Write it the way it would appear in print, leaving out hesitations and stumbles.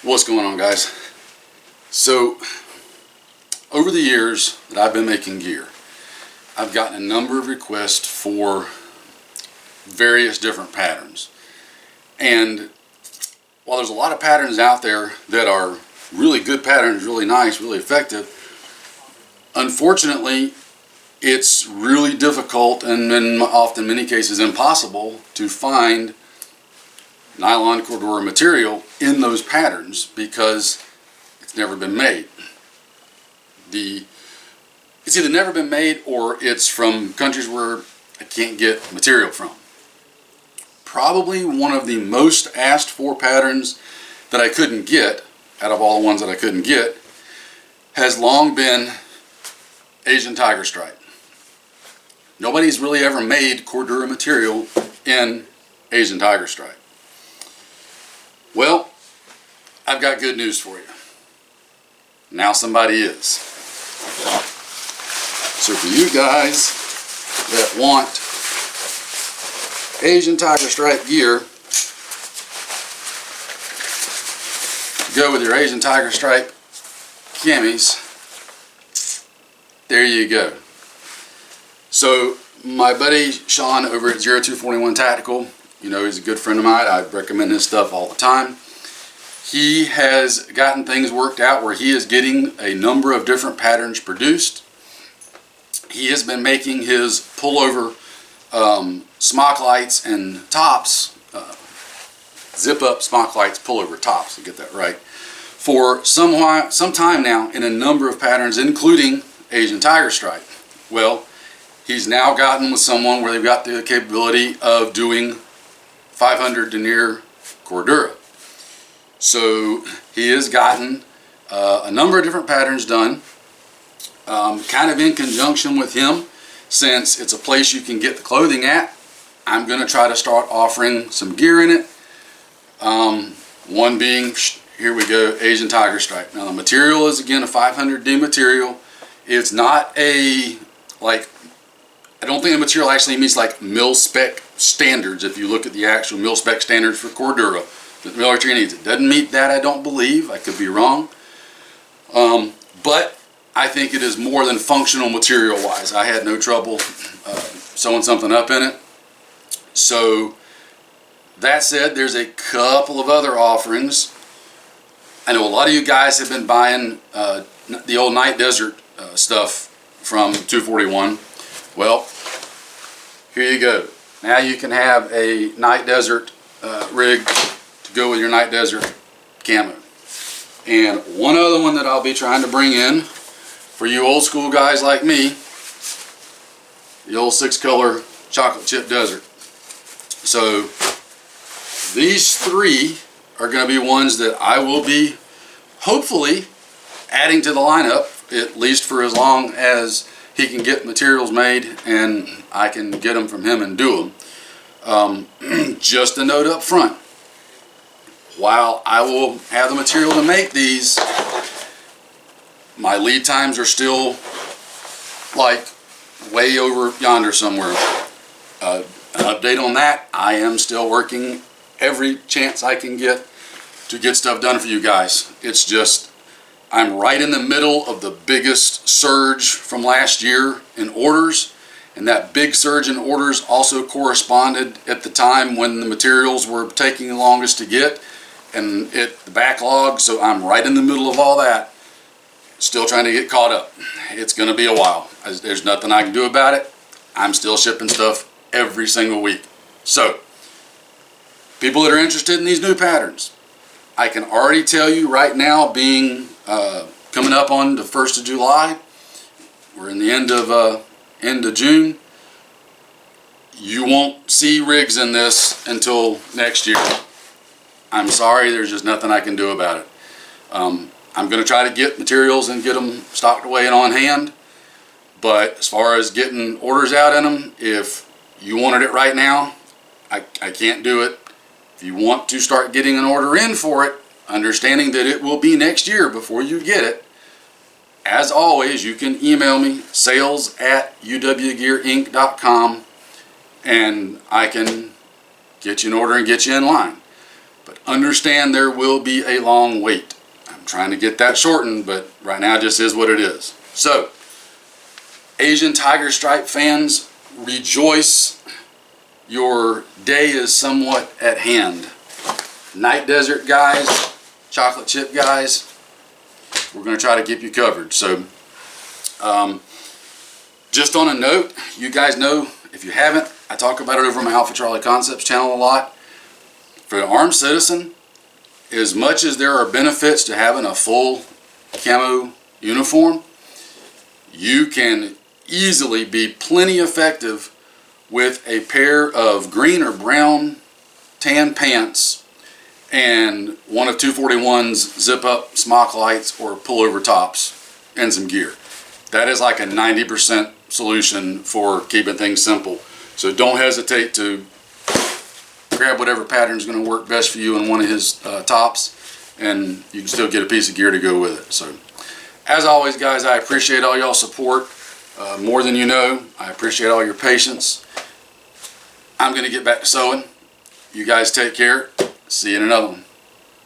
What's going on, guys? So over the years that I've been making gear, I've gotten a number of requests for various different patterns. And while there's a lot of patterns out there that are really good patterns, really nice, really effective, unfortunately it's really difficult and in often many cases impossible to find nylon Cordura material in those patterns because it's never been made. It's either never been made or it's from countries where I can't get material from. Probably one of the most asked for patterns that I couldn't get, out of all the ones that I couldn't get, has long been Asian Tiger Stripe. Nobody's really ever made Cordura material in Asian Tiger Stripe. Well, I've got good news for you. Now somebody is. So for you guys that want Asian Tiger Stripe gear, go with your Asian Tiger Stripe camis. There you go. So my buddy Sean over at 0241 Tactical, you know, he's a good friend of mine. I recommend his stuff all the time. He has gotten things worked out where he is getting a number of different patterns produced. He has been making his pullover smock lights and tops, zip up smock lights, pullover tops, to get that right, for some time now in a number of patterns, including Asian Tiger Stripe. Well, he's now gotten with someone where they've got the capability of doing 500 denier Cordura. So he has gotten a number of different patterns done, kind of in conjunction with him. Since it's a place you can get the clothing at, I'm going to try to start offering some gear in it. One being, here we go, Asian Tiger Stripe. Now the material is again a 500D material. It's not a, like, I don't think the material actually meets like mil-spec standards. If you look at the actual mil-spec standards for Cordura that the military needs, it doesn't meet that, I don't believe. I could be wrong. But I think it is more than functional material wise. I had no trouble sewing something up in it. So that said, there's a couple of other offerings. I know a lot of you guys have been buying the old Night Desert stuff from 241. Well, here you go. Now you can have a Night Desert rig to go with your Night Desert camo. And one other one that I'll be trying to bring in for you old school guys like me, the old 6-color chocolate chip desert. So these three are going to be ones that I will be hopefully adding to the lineup, at least for as long as he can get materials made and I can get them from him and do them. Just a note up front, while I will have the material to make these, my lead times are still like way over yonder somewhere. An update on that, I am still working every chance I can get to get stuff done for you guys. It's just, I'm right in the middle of the biggest surge from last year in orders, and that big surge in orders also corresponded at the time when the materials were taking the longest to get and the backlog. So I'm right in the middle of all that, still trying to get caught up. It's going to be a while. There's nothing I can do about it. I'm still shipping stuff every single week. So people that are interested in these new patterns, I can already tell you right now, being coming up on the 1st of July, we're in the end of June, you won't see rigs in this until next year. I'm sorry, there's just nothing I can do about it. I'm going to try to get materials and get them stocked away and on hand, but as far as getting orders out in them, if you wanted it right now, I can't do it. If you want to start getting an order in for it, understanding that it will be next year before you get it, as always, you can email me, sales@uwgearinc.com, and I can get you an order and get you in line. But Understand there will be a long wait. I'm trying to get that shortened, but right now it just is what it is. So, Asian Tiger Stripe fans, rejoice. Your day is somewhat at hand. Night Desert guys, chocolate chip guys, we're going to try to keep you covered. So, just on a note, you guys know, if you haven't, I talk about it over my Alpha Charlie Concepts channel a lot. For the armed citizen, as much as there are benefits to having a full camo uniform, you can easily be plenty effective with a pair of green or brown tan pants and one of 241's zip-up smock lights or pullover tops and some gear. That is like a 90% solution for keeping things simple. So don't hesitate to grab whatever pattern is going to work best for you in one of his tops, and you can still get a piece of gear to go with it. So, as always, guys, I appreciate all y'all's support more than you know. I appreciate all your patience. I'm going to get back to sewing. You guys take care. See you in another one.